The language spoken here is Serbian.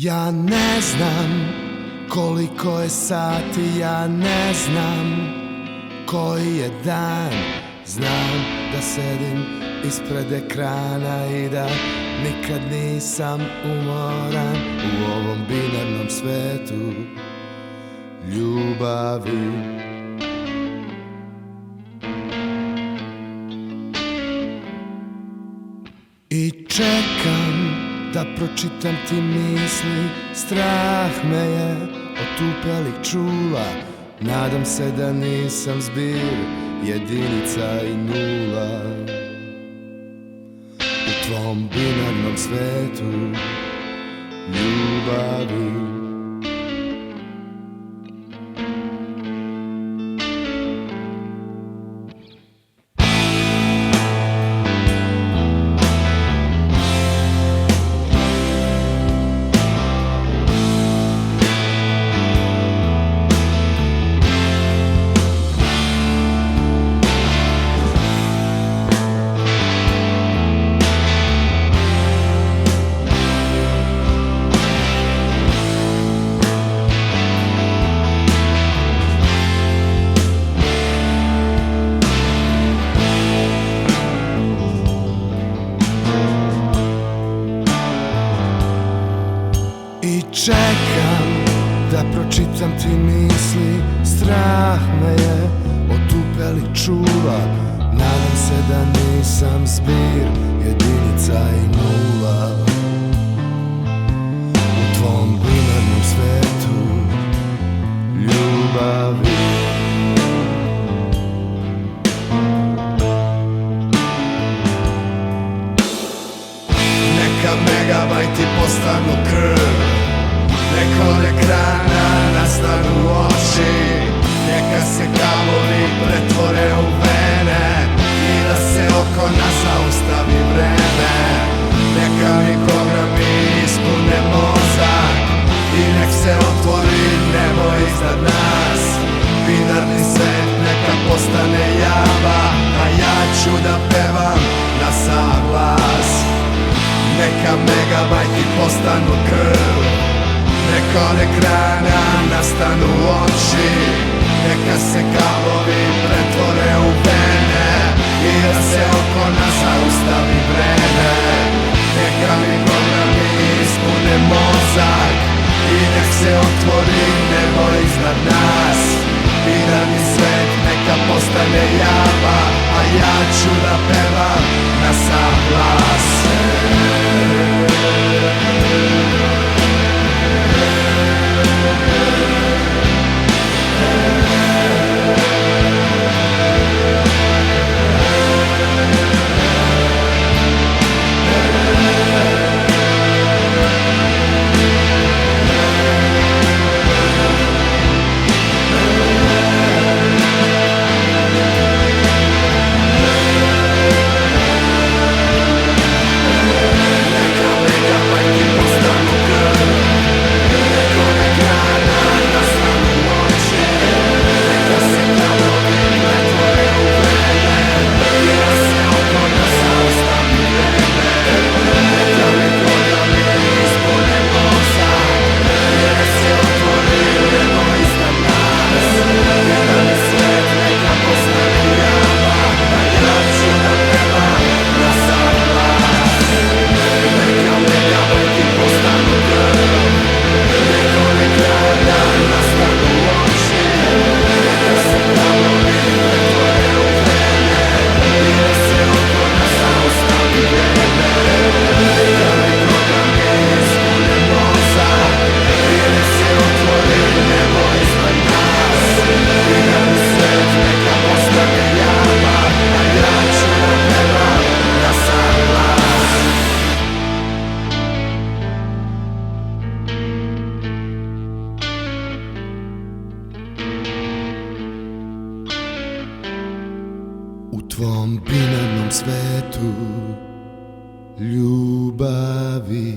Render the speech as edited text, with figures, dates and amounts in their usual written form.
Ja ne znam koliko je sati, ja ne znam koji je dan. Znam da sedim ispred ekrana i da nikad nisam umoran u ovom binarnom svetu ljubavi. I čekam da pročitam ti misli, strah me je otupelih čula. Nadam se da nisam zbir jedinica i nula u tvom binarnom svetu ljubavi. I čekam da pročitam ti misli, strah me je otupelih čula. Nadam se da nisam zbir jedinica i nula u tvom binarnom svetu ljubavi. Neka megabajti postanu krv, neka od ekrana nastanu oči, neka se kablovi pretvore u vene i da se oko nas zaustavi vreme. Neka mikrogrami ispune mozak i nek se otvori nebo iznad nas. Binarni svet neka postane java, a ja ću da pevam na sav glas. Neka megabajti postanu krv, neka od ekrana nastanu oči, neka se kablovi pretvore u vene i da se oko nas zaustavi vreme. Neka mi programi ispune mozak i nek se otvori nebo iznad nas. Binarni svet neka postane java, a ja ću da pevam na sav glas. U tvom binarnom svetu ljubavi.